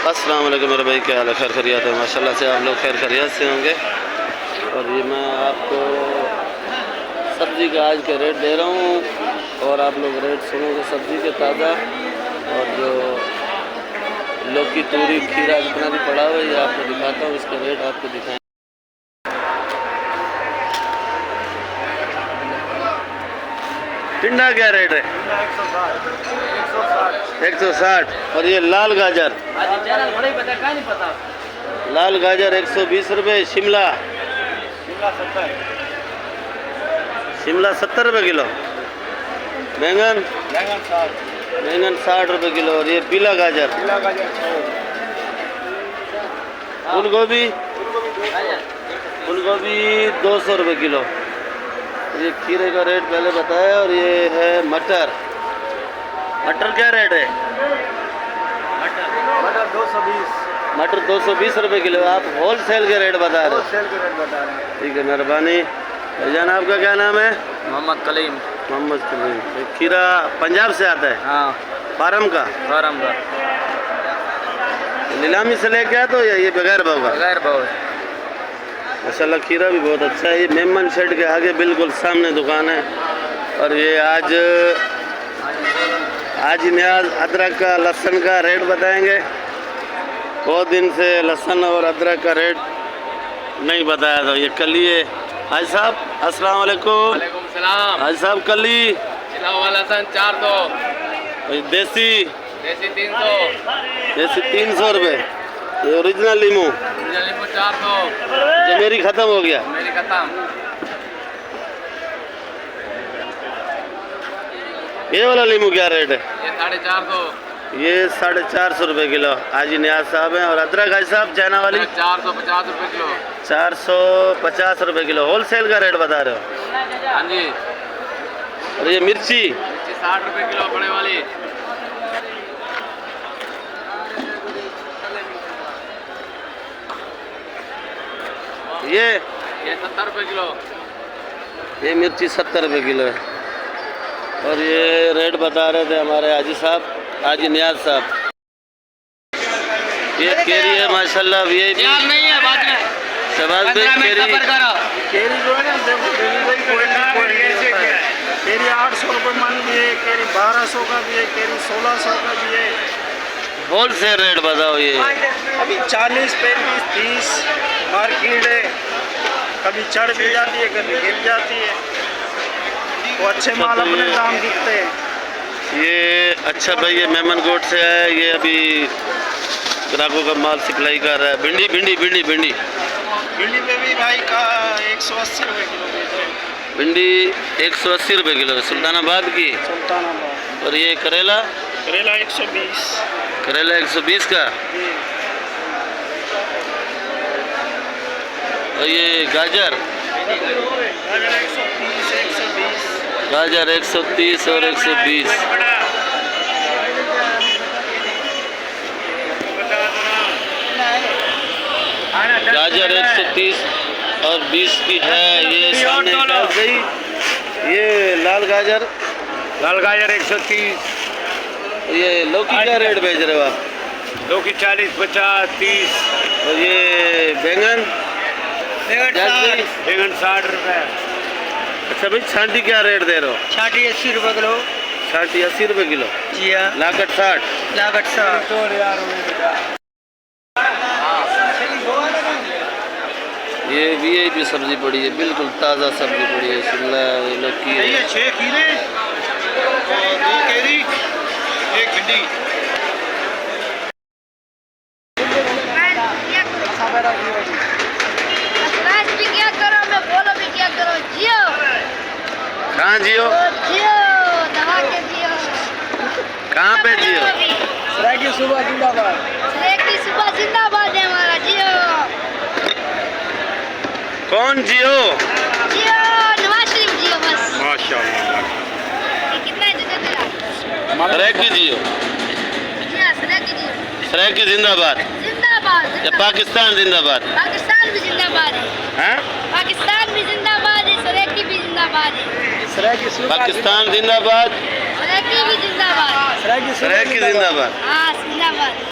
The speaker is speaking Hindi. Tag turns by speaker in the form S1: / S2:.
S1: अस्सलाम वालेकुम मेरे भाई, क्या हाल है? खैर खैरियत है? माशाल्लाह से आप लोग खैर खैरियत से होंगे। और ये मैं आपको सब्ज़ी का आज के रेट दे रहा हूँ और आप लोग रेट सुनोगे सब्ज़ी के ताज़ा। और जो लौकी, तूरी, खीरा जितना भी पड़ा हुआ है ये आपको दिखाता हूँ, इसके रेट आपको दिखाएँ। टिंडा क्या रेट है? 160। और ये लाल गाजर, लाल गाजर 120 रुपये। शिमला 70 रुपये किलो। बैंगन 60 रुपये किलो। और ये पीला गाजर, फूल गोभी 200 रुपये किलो। ये खीरे का रेट पहले बताया। और ये है मटर क्या रेट है? मटर 220 रुपये किलो। आप होलसेल के रेट बता रहे हो? ठीक है, मेहरबानी। भाईजान आपका क्या नाम है?
S2: मोहम्मद कलीम।
S1: ये खीरा पंजाब से आता है?
S2: हाँ,
S1: फार्म का। नीलामी से लेके आते हो या ये बगैर भाव का?
S2: बगैर भाव।
S1: माशाल्लाह खीरा भी बहुत अच्छा है। ये मेमन शेड के आगे बिल्कुल सामने दुकान है। और ये आज न्याज अदरक का, लहसुन का रेट बताएंगे। बहुत दिन से लहसुन और अदरक का रेट नहीं बताया था। ये कली है। हाजी साहब अस्सलाम वालेकुम।
S2: वालेकुम सलाम।
S1: हाजी साहब कली
S2: लहसुन 400।
S1: देसी
S2: 300।
S1: देसी 300 रुपये। ये ओरिजिनल लीमू
S2: 400।
S1: जो मेरी ख़त्म हो गया।
S2: मेरी खत्म।
S1: ये वाला लीमू क्या रेट है?
S2: ये 450।
S1: ये 450 रुपये किलो। हाजी नियाज साहब हैं। और अदरक हाजी साहब चाइना वाली
S2: 450 रुपये किलो।
S1: 450 रुपये किलो। होलसेल का रेट बता रहे हो?
S2: हाँ जी।
S1: और ये मिर्ची
S2: 60 रुपये किलो बड़े वाली।
S1: ये
S2: 70 रुपये किलो।
S1: ये मिर्ची 70 रुपये किलो है। और ये रेट बता रहे थे हमारे हाजी साहब, हाजी नियाज साहब। ये केरी है माशाल्लाह। ये भी
S2: नहीं है बाद में।
S1: शबाज भाई केरी
S3: जो है ना, देखो डिलीवरी केरी 800 रुपये मन भी है, केरी 1200 का भी है, केरी 1600 का भी है।
S1: होलसेल रेट बताओ। ये
S3: अभी 40, 35, 30 मार्केट है। कभी चढ़ भी जाती है, कभी गिर जाती है। वो अच्छे माल अपने दाम दिखते हैं।
S1: ये अच्छा भाई, ये मेमन कोट से है। ये अभी ग्राहकों का माल सप्लाई कर रहा है। भिंडी
S3: पे भी भाई का 180 रुपये किलो बेच रहे हैं।
S1: भिंडी 180 रुपये किलो है, सुल्तानाबाद की।
S3: सुल्तानाबाद।
S1: और ये करेला
S3: 120।
S1: करेला 120 का। और ये गाजर
S3: 130, 120।
S1: गाजर 130 और 120। गाजर 130 और 20 की है। ये सामने गई। ये लाल गाजर
S3: 130।
S1: ये लौकी का रेट बेच रहे हो आप?
S3: लौकी 40, 50, 30।
S1: और ये बैंगन
S3: 60 रुपये।
S1: अच्छा भाई, छांटी क्या रेट दे रहे हो?
S3: 80 रुपये किलो।
S1: 80 रुपये किलो।
S3: जी हाँ।
S1: लागत 60। ये VIP सब्जी पड़ी है, बिल्कुल ताज़ा सब्जी पड़ी है। शिमला, लौकी है।
S3: ये 6 खीरे और 2 केरी, 1 भिंडी।
S1: कहाँ जियो? कहाँ पे जियो?
S3: सरायकी सुबह जिंदाबाद।
S4: है हमारा जियो।
S1: कौन जियो?
S4: नवाज शरीफ जियो बस।
S3: माशाल्लाह।
S4: कितना है जितना तेरा?
S1: सरायकी जियो। सरायकी जिंदाबाद। या पाकिस्तान जिंदाबाद?
S4: पाकिस्तान भी जिंदाबाद है।
S1: हैं?
S4: पाकिस्तान भी जिंदाबाद है, सरायकी भी जिंदाबाद है।
S1: पाकिस्तान जिंदाबाद।
S4: सरायकी भी जिंदाबाद।
S1: सरायकी जिंदाबाद।
S4: हाँ जिंदाबाद।